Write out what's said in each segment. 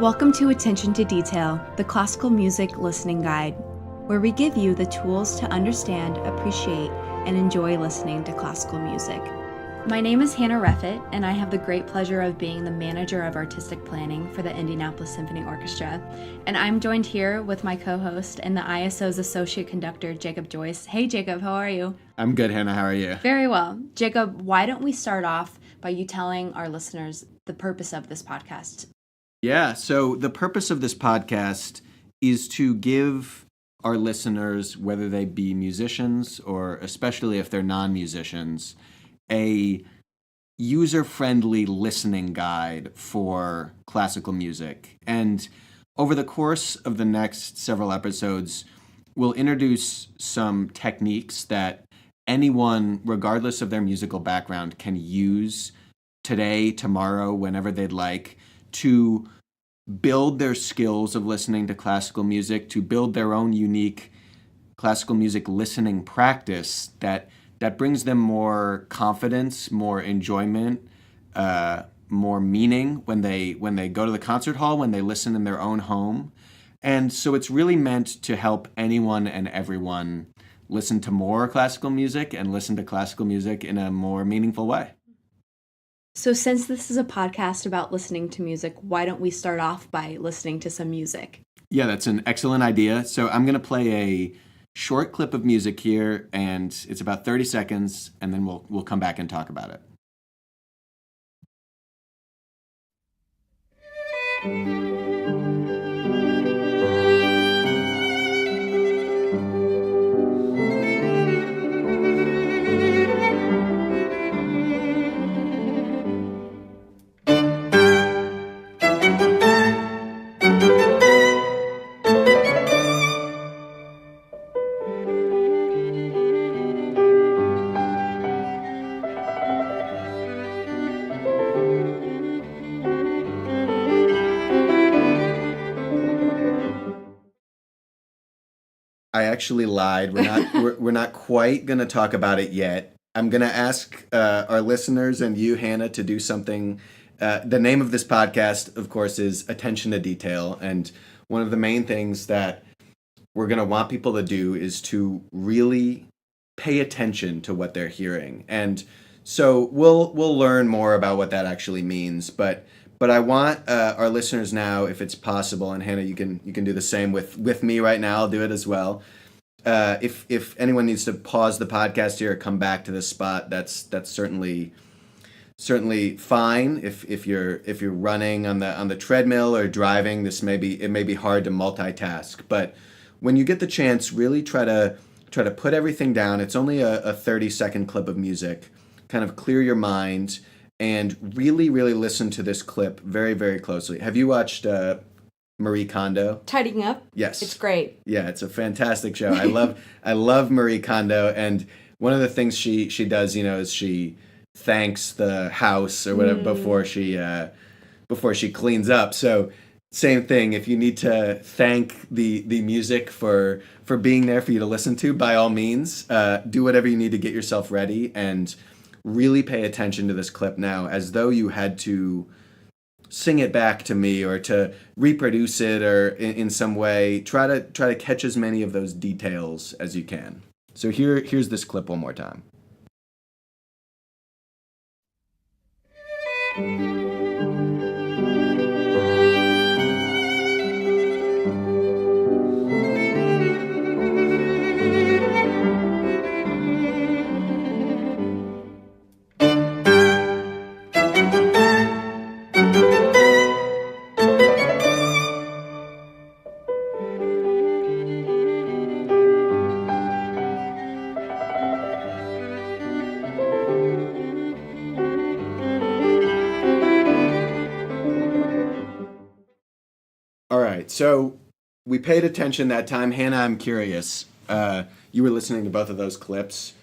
Welcome to Attention to Detail, the classical music listening guide, where we give you the tools to understand, appreciate, and enjoy listening to classical music. My name is Hannah Reffett, and I have the great pleasure of being the manager of artistic planning for the Indianapolis Symphony Orchestra. And I'm joined here with my co-host and the ISO's associate conductor, Jacob Joyce. Hey, Jacob, how are you? I'm good, Hannah. How are you? Very well. Jacob, why don't we start off by you telling our listeners the purpose of this podcast? Yeah, so the purpose of this podcast is to give our listeners, whether they be musicians or especially if they're non-musicians, a user-friendly listening guide for classical music. And over the course of the next several episodes, we'll introduce some techniques that anyone, regardless of their musical background, can use today, tomorrow, whenever they'd like, to build their skills of listening to classical music, to build their own unique classical music listening practice that brings them more confidence, more enjoyment, more meaning when they go to the concert hall, when they listen in their own home. And so it's really meant to help anyone and everyone listen to more classical music and listen to classical music in a more meaningful way. So since this is a podcast about listening to music, why don't we start off by listening to some music? Yeah, that's an excellent idea. So I'm going to play a short clip of music here, and it's about 30 seconds, and then we'll come back and talk about it. I actually lied. We're not quite going to talk about it yet. I'm going to ask our listeners and you, Hannah, to do something. The name of this podcast, of course, is Attention to Detail. And one of the main things that we're going to want people to do is to really pay attention to what they're hearing. And so we'll learn more about what that actually means. But I want our listeners now, if it's possible, and Hannah, you can do the same with me right now. I'll do it as well. If anyone needs to pause the podcast here or come back to this spot, that's certainly fine. If you're running on the treadmill or driving, it may be hard to multitask. But when you get the chance, really try to put everything down. It's only a 30-second clip of music. Kind of clear your mind and really, really listen to this clip very, very closely. Have you watched Marie Kondo? Tidying Up? Yes. It's great. Yeah, it's a fantastic show. I love Marie Kondo, and one of the things she does, is she thanks the house or whatever before she cleans up. So same thing, if you need to thank the music for being there for you to listen to, by all means, do whatever you need to get yourself ready and really pay attention to this clip now, as though you had to sing it back to me or to reproduce it or in some way. Try to catch as many of those details as you can. So here's this clip one more time. All right, so we paid attention that time. Hannah, I'm curious. You were listening to both of those clips.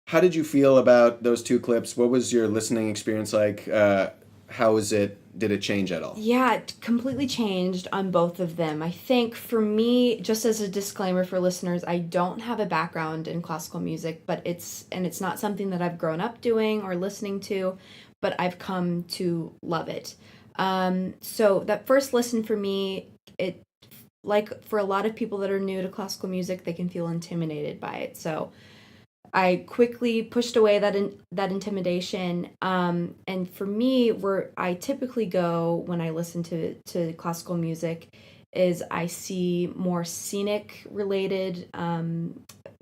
How did you feel about those two clips? What was your listening experience like? How was it? Did it change at all? Yeah, it completely changed on both of them. I think for me, just as a disclaimer for listeners, I don't have a background in classical music, but it's not something that I've grown up doing or listening to, but I've come to love it. So that first listen for me, it like for a lot of people that are new to classical music, they can feel intimidated by it. So I quickly pushed away that intimidation. And for me, where I typically go when I listen to classical music is I see more scenic related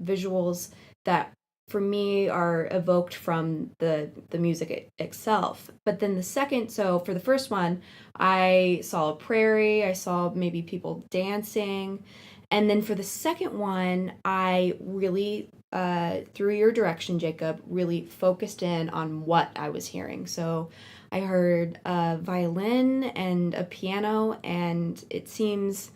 visuals that for me are evoked from the music itself. But then so for the first one, I saw a prairie, I saw maybe people dancing. And then for the second one, I really, through your direction, Jacob, really focused in on what I was hearing. So I heard a violin and a piano, and it seems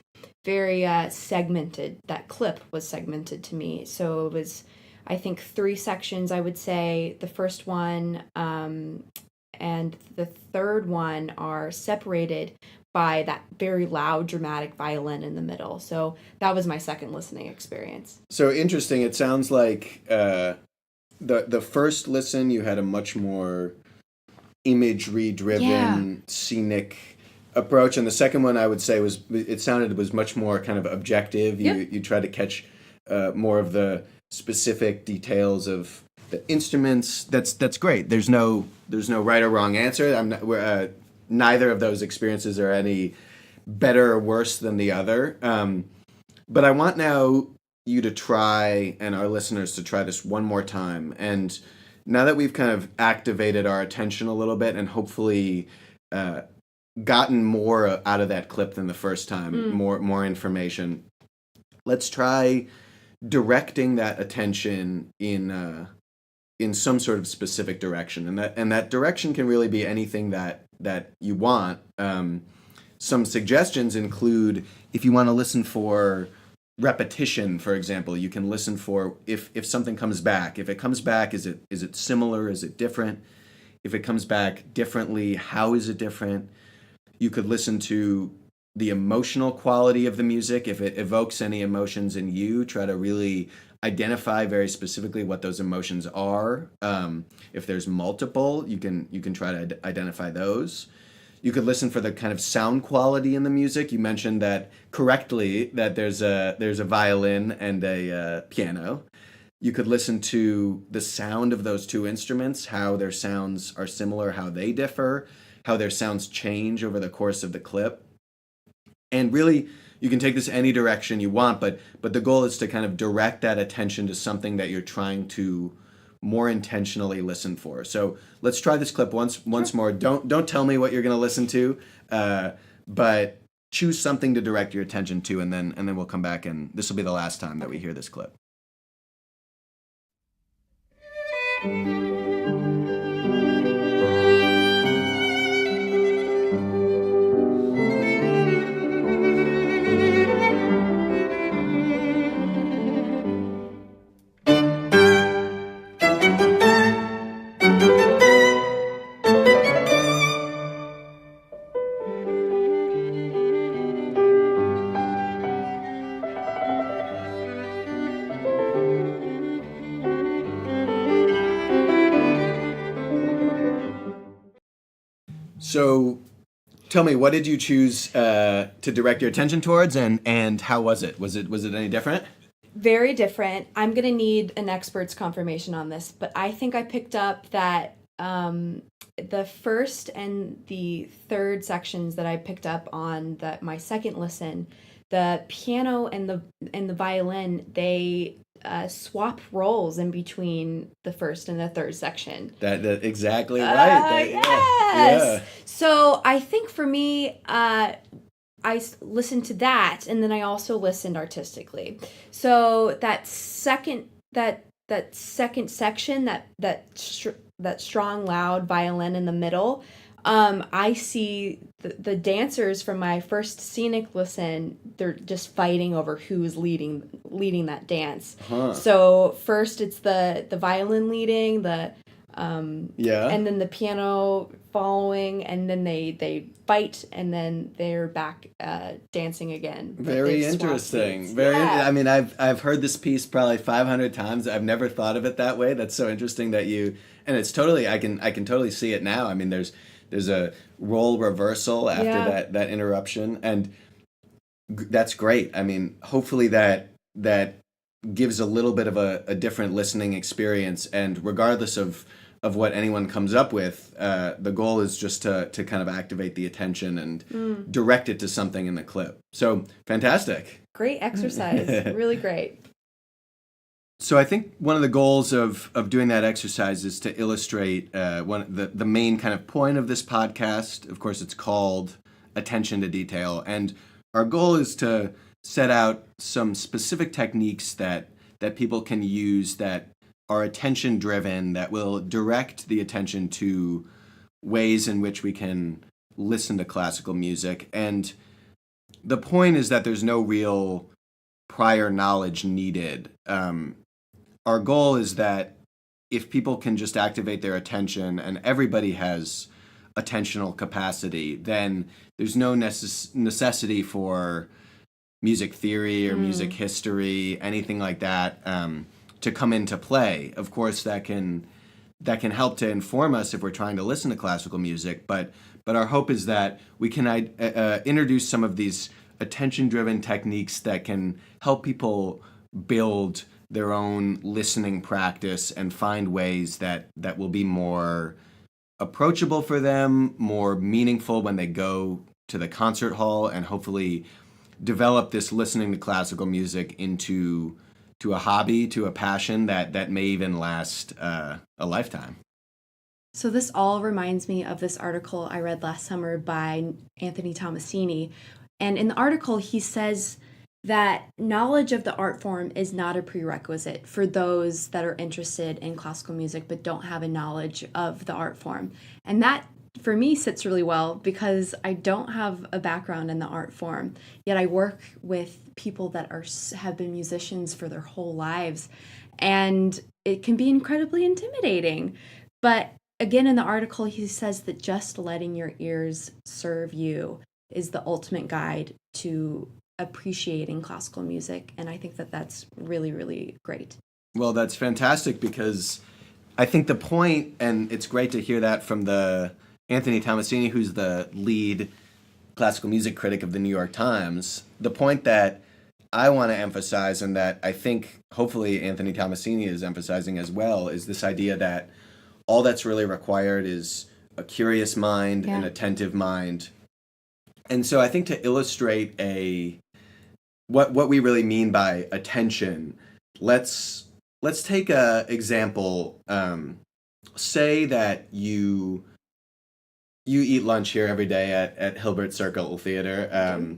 very segmented. That clip was segmented to me. So it was, I think, three sections, I would say. The first one and the third one are separated by that very loud, dramatic violin in the middle. So that was my second listening experience. So interesting. It sounds like the first listen you had a much more imagery driven, scenic approach, and the second one I would say was much more kind of objective. You tried to catch more of the specific details of the instruments. That's great. There's no right or wrong answer. Neither of those experiences are any better or worse than the other. But I want now you to try, and our listeners to try this one more time. And now that we've kind of activated our attention a little bit and hopefully gotten more out of that clip than the first time, more information, let's try directing that attention in some sort of specific direction. And that direction can really be anything that you want. Some suggestions include, if you want to listen for repetition, for example, you can listen for if something comes back. If it comes back, is it similar? Is it different? If it comes back differently, how is it different? You could listen to the emotional quality of the music. If it evokes any emotions in you, try to really identify very specifically what those emotions are. If there's multiple, you can try to identify those. You could listen for the kind of sound quality in the music. You mentioned that correctly, that there's a violin and a piano. You could listen to the sound of those two instruments, how their sounds are similar, how they differ, how their sounds change over the course of the clip. And really, you can take this any direction you want, but the goal is to kind of direct that attention to something that you're trying to more intentionally listen for. So let's try this clip once more. Don't tell me what you're going to listen to, but choose something to direct your attention to, and then we'll come back, and this will be the last time that we hear this clip. So tell me, what did you choose to direct your attention towards, and how was it? Was it any different? Very different. I'm going to need an expert's confirmation on this, but I think I picked up that the first and the third sections that I picked up on my second listen, the piano and the violin, they swap roles in between the first and the third section. That exactly right. Yes. Yeah. So I think for me, I listened to that, and then I also listened artistically. So that second section, that strong, loud violin in the middle, I see the dancers from my first scenic listen. They're just fighting over who's leading that dance. Huh. So first it's the violin leading, and then the piano following, and then they fight, and then they're back dancing again. Very interesting. I mean, I've heard this piece probably 500 times. I've never thought of it that way. That's so interesting that you, and it's totally, I can totally see it now. I mean, there's a role reversal after that interruption, and that's great. I mean, hopefully that gives a little bit of a different listening experience, and regardless of what anyone comes up with, the goal is just to kind of activate the attention and direct it to something in the clip. So fantastic. Great exercise. Really great. So I think one of the goals of doing that exercise is to illustrate the main kind of point of this podcast. Of course, it's called Attention to Detail, and our goal is to set out some specific techniques that people can use that are attention driven, that will direct the attention to ways in which we can listen to classical music. And the point is that there's no real prior knowledge needed. Our goal is that if people can just activate their attention, and everybody has attentional capacity, then there's no necessity for music theory or music history, anything like that, to come into play. Of course, that can help to inform us if we're trying to listen to classical music, but our hope is that we can introduce some of these attention-driven techniques that can help people build their own listening practice and find ways that will be more approachable for them, more meaningful when they go to the concert hall, and hopefully develop this listening to classical music into a hobby, to a passion that may even last a lifetime. So this all reminds me of this article I read last summer by Anthony Thomasini. And in the article, he says that knowledge of the art form is not a prerequisite for those that are interested in classical music but don't have a knowledge of the art form. And that, for me, sits really well because I don't have a background in the art form, yet I work with people that have been musicians for their whole lives, and it can be incredibly intimidating. But again, in the article, he says that just letting your ears serve you is the ultimate guide to appreciating classical music, and I think that that's really, really great. Well, that's fantastic, because I think the point, and it's great to hear that from the Anthony Thomasini, who's the lead classical music critic of the New York Times, the point that I want to emphasize, and that I think hopefully Anthony Thomasini is emphasizing as well, is this idea that all that's really required is a curious mind, an attentive mind. And so I think to illustrate what we really mean by attention, let's take a example. Say that you eat lunch here every day at Hilbert Circle Theater.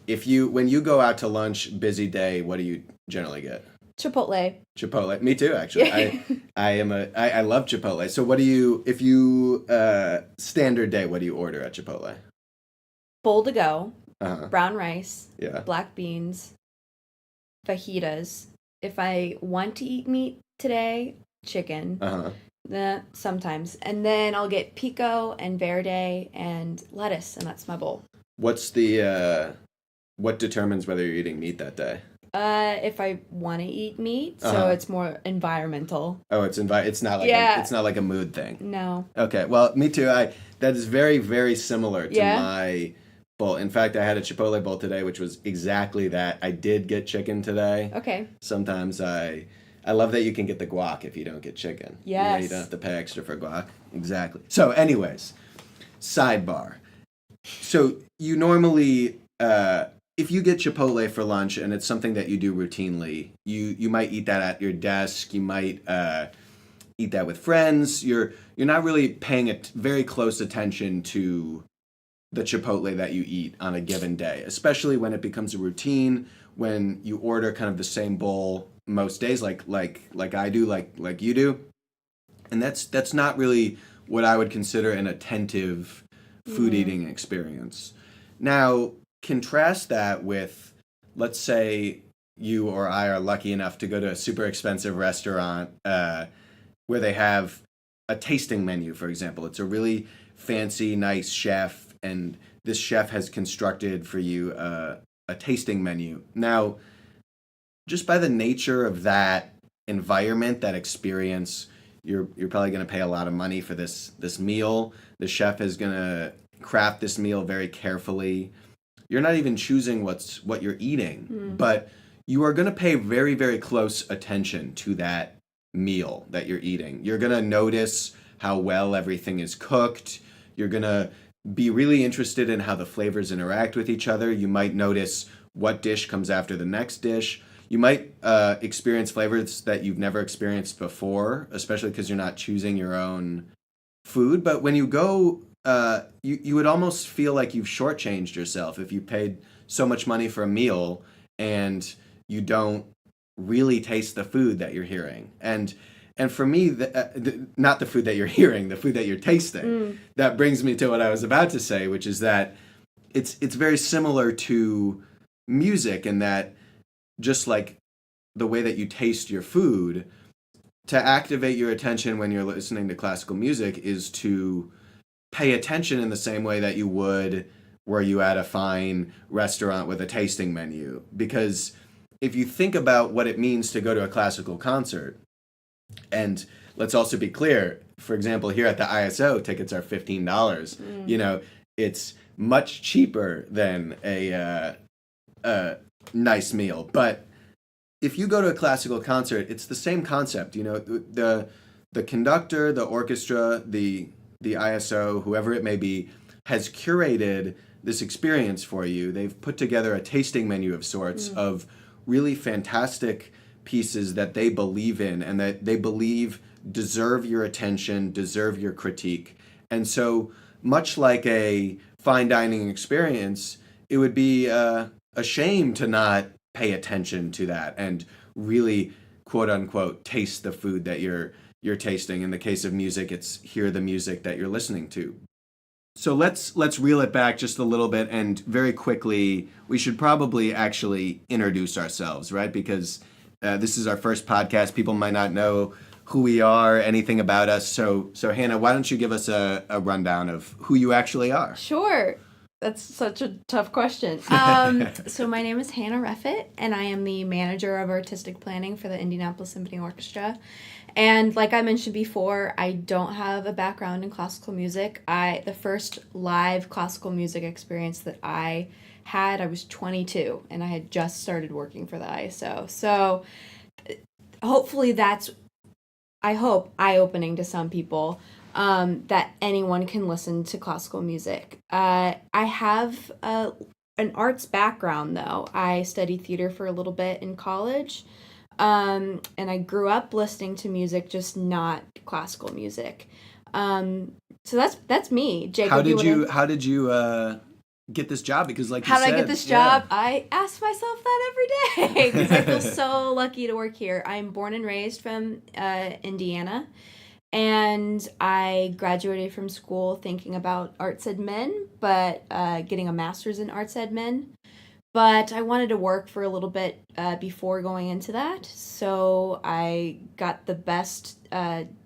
When you go out to lunch, busy day, what do you generally get? Chipotle. Me too, actually. I love Chipotle. So what do you, if you standard day, what do you order at Chipotle? Bowl to go. Brown rice, yeah, black beans, fajitas. If I want to eat meat today, chicken. Sometimes. And then I'll get pico and verde and lettuce, and that's my bowl. What determines whether you're eating meat that day? If I want to eat meat, so it's more environmental. Oh, it's not like a mood thing. No. Okay, well, me too. That is very, very similar to my bowl. In fact, I had a Chipotle bowl today, which was exactly that. I did get chicken today. Okay. Sometimes I love that you can get the guac if you don't get chicken. Yes. You don't have to pay extra for guac. Exactly. So anyways, sidebar. So you normally, if you get Chipotle for lunch and it's something that you do routinely, you might eat that at your desk. You might eat that with friends. You're not really paying very close attention to the Chipotle that you eat on a given day, especially when it becomes a routine, when you order kind of the same bowl most days, like I do, like you do. And that's not really what I would consider an attentive food eating experience. Now, contrast that with, let's say you or I are lucky enough to go to a super expensive restaurant where they have a tasting menu, for example. It's a really fancy, nice chef, and this chef has constructed for you a tasting menu. Now, just by the nature of that environment, that experience, you're probably going to pay a lot of money for this meal. The chef is going to craft this meal very carefully. You're not even choosing what you're eating, but you are going to pay very, very close attention to that meal that you're eating. You're going to notice how well everything is cooked. You're going to be really interested in how the flavors interact with each other. You might notice what dish comes after the next dish. You might experience flavors that you've never experienced before, especially because you're not choosing your own food. But when you go, you would almost feel like you've shortchanged yourself if you paid so much money for a meal and you don't really taste the food that you're hearing. And for me, not the food that you're hearing, the food that you're tasting. That brings me to what I was about to say, which is that it's very similar to music in that, just like the way that you taste your food, to activate your attention when you're listening to classical music is to pay attention in the same way that you would were you at a fine restaurant with a tasting menu. Because if you think about what it means to go to a classical concert, and let's also be clear, for example, here at the ISO, tickets are $15. You know, it's much cheaper than a nice meal. But if you go to a classical concert, it's the same concept. You know, the conductor, the orchestra, the ISO, whoever it may be, has curated this experience for you. They've put together a tasting menu of sorts of really fantastic pieces that they believe in and that they believe deserve your attention, deserve your critique. And so, much like a fine dining experience, it would be a shame to not pay attention to that and really, quote unquote, taste the food that you're tasting. In the case of music, it's hear the music that you're listening to. So let's reel it back just a little bit, and very quickly, we should probably actually introduce ourselves, right? Because this is our first podcast. People might not know who we are, anything about us. So Hannah, why don't you give us a rundown of who you actually are? Sure. That's such a tough question. So my name is Hannah Reffett, and I am the manager of artistic planning for the Indianapolis Symphony Orchestra. And like I mentioned before, I don't have a background in classical music. The first live classical music experience that I had, I was 22, and I had just started working for the ISO. So hopefully I hope, eye-opening to some people. That anyone can listen to classical music. I have an arts background, though. I studied theater for a little bit in college, and I grew up listening to music, just not classical music. So that's me. Jacob, How did you get this job? Because like you how said, did I get this job? I ask myself that every day because I feel so lucky to work here. I'm born and raised from Indiana. And I graduated from school thinking about arts admin, but getting a master's in arts admin. But I wanted to work for a little bit before going into that. So I got the best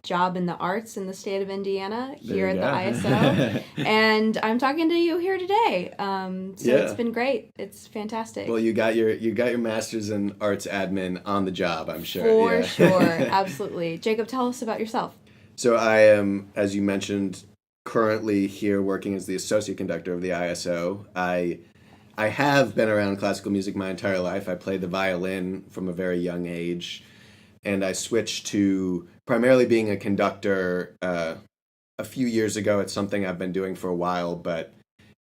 job in the arts in the state of Indiana here at the ISO. And I'm talking to you here today. It's been great. It's fantastic. Well, you got your master's in arts admin on the job, I'm sure. For sure. Absolutely. Jacob, tell us about yourself. So I am, as you mentioned, currently here working as the associate conductor of the ISO. I have been around classical music my entire life. I played the violin from a very young age, and I switched to primarily being a conductor a few years ago. It's something I've been doing for a while, but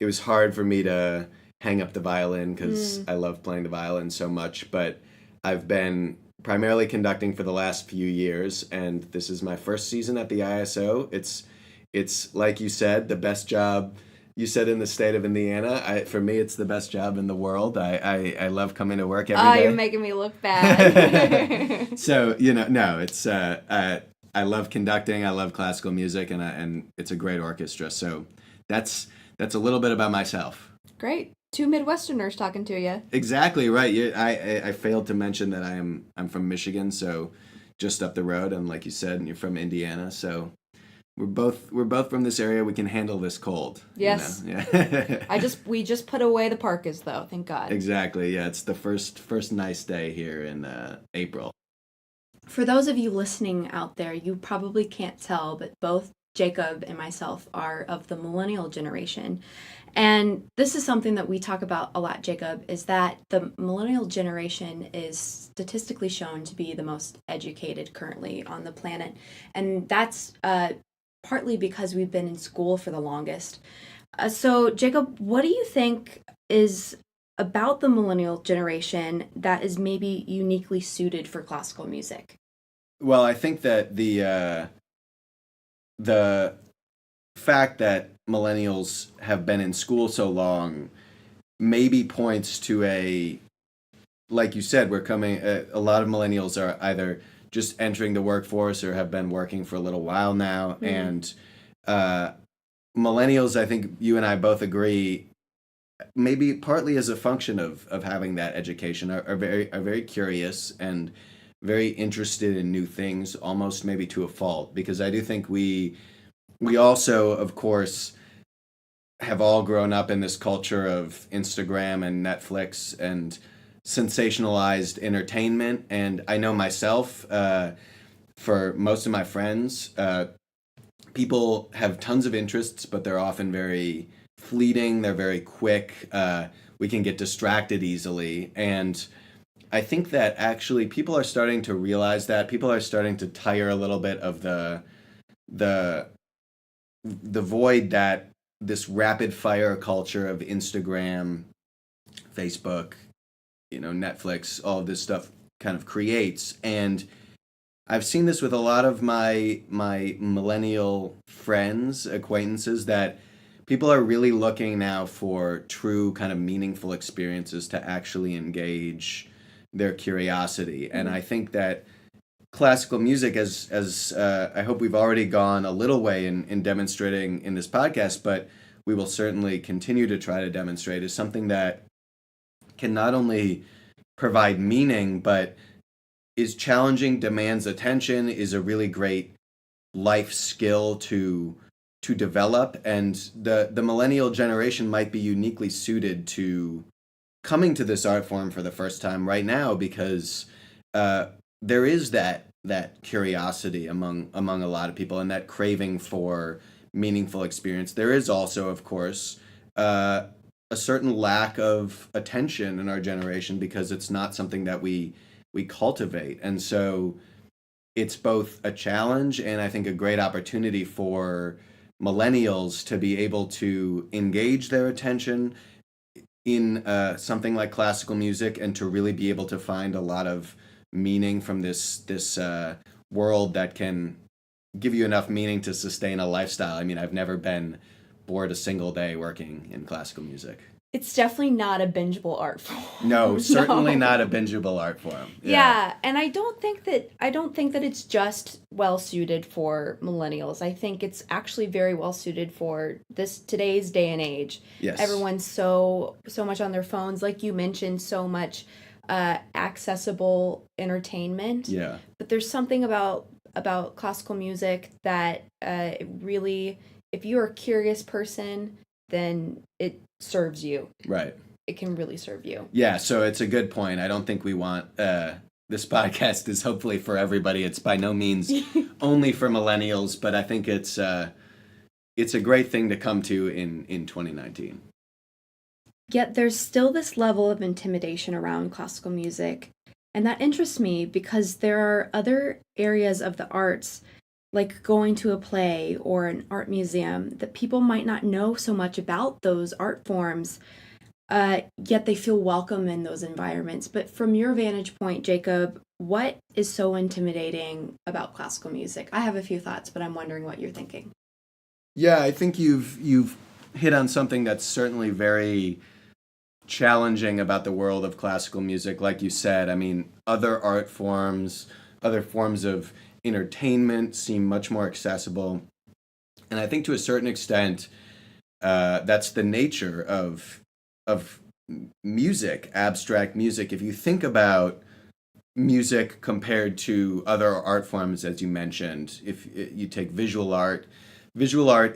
it was hard for me to hang up the violin because I love playing the violin so much. But I've been primarily conducting for the last few years, and this is my first season at the ISO. It's like you said, the best job you said in the state of Indiana. For me, it's the best job in the world. I love coming to work every day. Oh, you're making me look bad. So no, it's I love conducting. I love classical music, and it's a great orchestra. So that's a little bit about myself. Great. Two Midwesterners talking to you. Exactly right. I failed to mention that I'm from Michigan, so just up the road, and like you said, and you're from Indiana, so we're both from this area. We can handle this cold. Yes. You know? Yeah. We just put away the parkas though. Thank God. Exactly. Yeah, it's the first nice day here in April. For those of you listening out there, you probably can't tell, but both Jacob and myself are of the millennial generation. And this is something that we talk about a lot, Jacob, is that the millennial generation is statistically shown to be the most educated currently on the planet. And that's partly because we've been in school for the longest. So, Jacob, what do you think is about the millennial generation that is maybe uniquely suited for classical music? Well, I think that the fact that millennials have been in school so long maybe points to like you said, we're coming. A lot of millennials are either just entering the workforce or have been working for a little while now, and uh, millennials, I think you and I both agree, maybe partly as a function of having that education, are very curious and very interested in new things, almost maybe to a fault. Because I do think we also, of course, have all grown up in this culture of Instagram and Netflix and sensationalized entertainment. And I know myself, for most of my friends, people have tons of interests, but they're often very fleeting. They're very quick. We can get distracted easily. And I think that actually people are starting to realize that. People are starting to tire a little bit of the the void that this rapid fire culture of Instagram, Facebook, Netflix, all of this stuff kind of creates. And I've seen this with a lot of my millennial friends, acquaintances, that people are really looking now for true kind of meaningful experiences to actually engage their curiosity. And I think that classical music, as I hope we've already gone a little way in demonstrating in this podcast, but we will certainly continue to try to demonstrate, is something that can not only provide meaning, but is challenging, demands attention, is a really great life skill to develop. And the millennial generation might be uniquely suited to coming to this art form for the first time right now, because uh, there is that curiosity among a lot of people, and that craving for meaningful experience. There is also, of course, a certain lack of attention in our generation because it's not something that we cultivate. And so it's both a challenge and I think a great opportunity for millennials to be able to engage their attention in something like classical music, and to really be able to find a lot of meaning from this world that can give you enough meaning to sustain a lifestyle. I mean, I've never been bored a single day working in classical music. It's definitely not a bingeable art form. No, certainly No. not a bingeable art form. Yeah, and I don't think that it's just well suited for millennials. I think it's actually very well suited for this today's day and age. Yes. Everyone's so much on their phones, like you mentioned, so much accessible entertainment. Yeah. But there's something about classical music that really, if you're a curious person, then it serves you. Right. It can really serve you. Yeah, so it's a good point. I don't think we want this podcast is hopefully for everybody. It's by no means only for millennials, but I think it's a great thing to come to in 2019. Yet there's still this level of intimidation around classical music, and that interests me because there are other areas of the arts, like going to a play or an art museum, that people might not know so much about those art forms, yet they feel welcome in those environments. But from your vantage point, Jacob, what is so intimidating about classical music? I have a few thoughts, but I'm wondering what you're thinking. Yeah, I think you've hit on something that's certainly very challenging about the world of classical music. Like you said, I mean, other art forms, other forms of entertainment seem much more accessible. And I think to a certain extent, that's the nature of music, abstract music. If you think about music compared to other art forms, as you mentioned, if you take visual art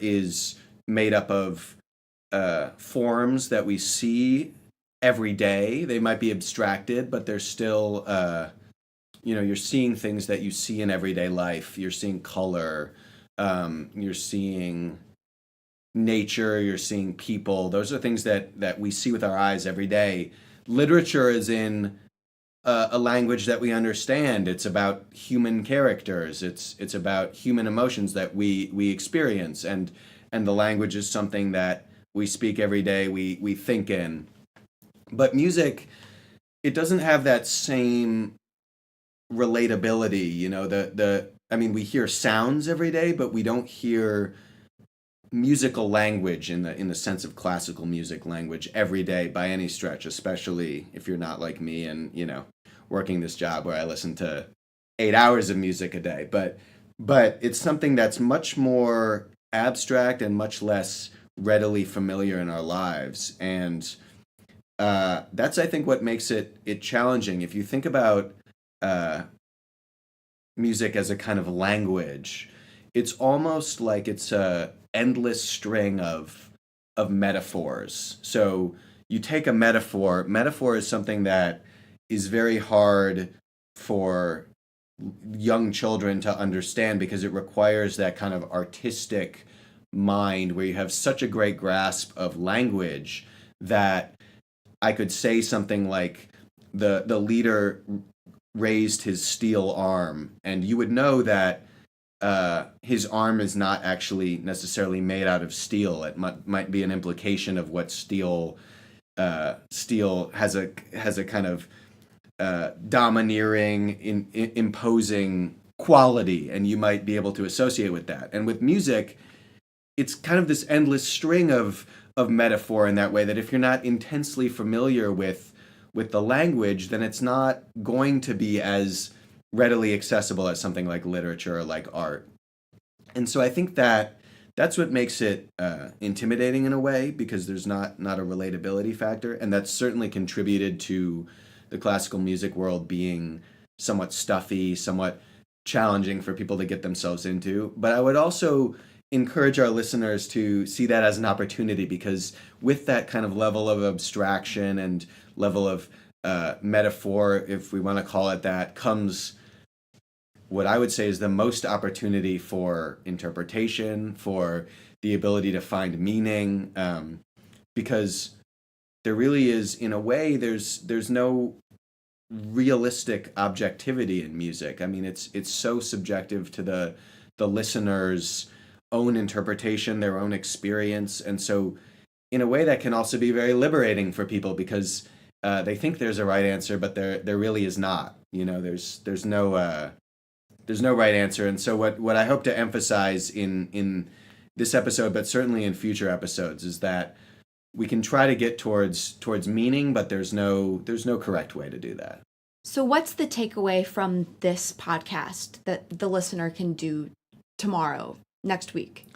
is made up of forms that we see every day. They might be abstracted, but they're still you're seeing things that you see in everyday life. You're seeing color, you're seeing nature, you're seeing people. Those are things that we see with our eyes every day. Literature is in a language that we understand. It's about human characters. It's about human emotions that we experience, and the language is something that we speak every day. We think in. But music, it doesn't have that same relatability. The I mean, we hear sounds every day, but we don't hear musical language in the sense of classical music language every day by any stretch, especially if you're not like me and working this job where I listen to 8 hours of music a day. But it's something that's much more abstract and much less readily familiar in our lives, and that's, I think, what makes it challenging. If you think about uh, music as a kind of language, it's almost like it's a endless string of metaphors. So you take a metaphor. Metaphor is something that is very hard for young children to understand because it requires that kind of artistic mind where you have such a great grasp of language that I could say something like the leader raised his steel arm, and you would know that his arm is not actually necessarily made out of steel. It might be an implication of what steel has a kind of domineering, imposing quality, and you might be able to associate with that. And with music, it's kind of this endless string of metaphor in that way, that if you're not intensely familiar with the language, then it's not going to be as readily accessible as something like literature or like art. And so I think that that's what makes it intimidating in a way, because there's not a relatability factor, and that's certainly contributed to the classical music world being somewhat stuffy, somewhat challenging for people to get themselves into. But I would also encourage our listeners to see that as an opportunity, because with that kind of level of abstraction and level of metaphor, if we want to call it that, comes what I would say is the most opportunity for interpretation, for the ability to find meaning, because there really is, in a way, there's no realistic objectivity in music. I mean, it's so subjective to the listener's own interpretation, their own experience, and so in a way that can also be very liberating for people, because they think there's a right answer, but there really is not. There's no right answer. And so what I hope to emphasize in this episode, but certainly in future episodes, is that we can try to get towards meaning, but there's no correct way to do that. So what's the takeaway from this podcast that the listener can do tomorrow, next week?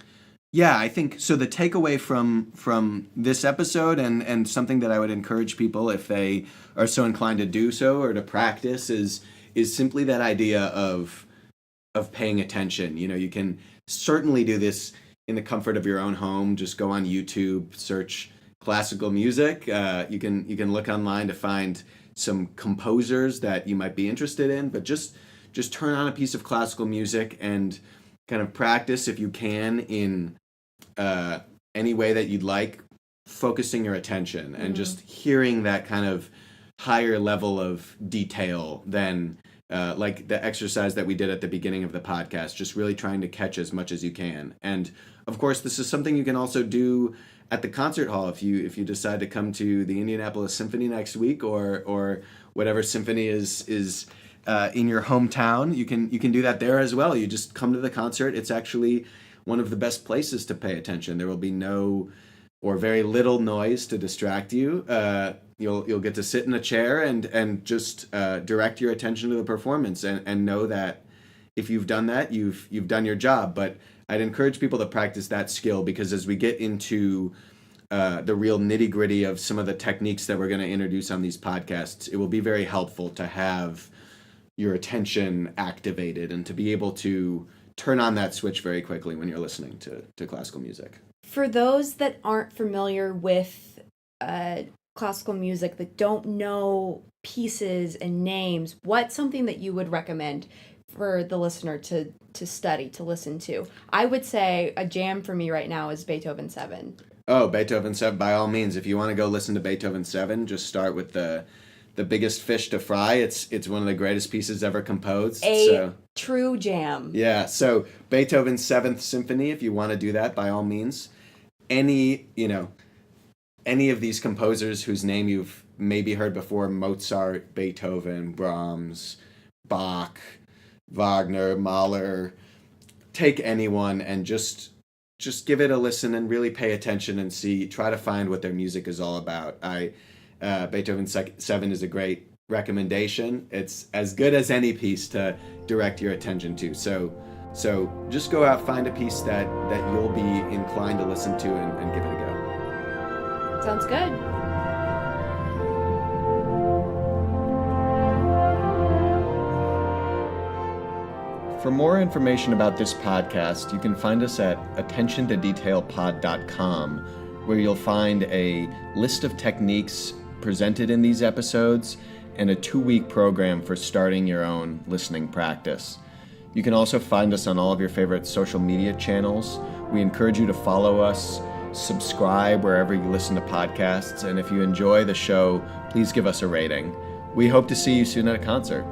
Yeah, I think so. The takeaway from this episode, and something that I would encourage people, if they are so inclined to do so or to practice, is simply that idea of paying attention. You can certainly do this in the comfort of your own home. Just go on YouTube, search classical music. You can look online to find some composers that you might be interested in, but just turn on a piece of classical music and kind of practice, if you can, in any way that you'd like, focusing your attention and just hearing that kind of higher level of detail than like the exercise that we did at the beginning of the podcast, just really trying to catch as much as you can. And of course, this is something you can also do at the concert hall if you decide to come to the Indianapolis Symphony next week, or whatever symphony is in your hometown. You can do that there as well. You just come to the concert. It's actually one of the best places to pay attention. There will be no or very little noise to distract you. You'll get to sit in a chair and just direct your attention to the performance, and know that if you've done that, you've done your job. But I'd encourage people to practice that skill, because as we get into the real nitty-gritty of some of the techniques that we're going to introduce on these podcasts, it will be very helpful to have your attention activated and to be able to turn on that switch very quickly when you're listening to classical music. For those that aren't familiar with classical music that don't know pieces and names, what's something that you would recommend for the listener to study, to listen to? I would say a jam for me right now is Beethoven 7. Oh, Beethoven 7, by all means. If you want to go listen to Beethoven 7, just start with the biggest fish to fry. It's one of the greatest pieces ever composed. True jam. Yeah, so Beethoven's 7th Symphony, if you want to do that, by all means. Any of these composers whose name you've maybe heard before, Mozart, Beethoven, Brahms, Bach, Wagner, Mahler, take anyone and just give it a listen and really pay attention and try to find what their music is all about. Beethoven 7 is a great recommendation. It's as good as any piece to direct your attention to. So just go out, find a piece that you'll be inclined to listen to and give it a go. Sounds good. For more information about this podcast, you can find us at attentiontodetailpod.com, where you'll find a list of techniques presented in these episodes and a 2-week program for starting your own listening practice. You can also find us on all of your favorite social media channels. We encourage you to follow us, subscribe wherever you listen to podcasts, and if you enjoy the show, please give us a rating. We hope to see you soon at a concert.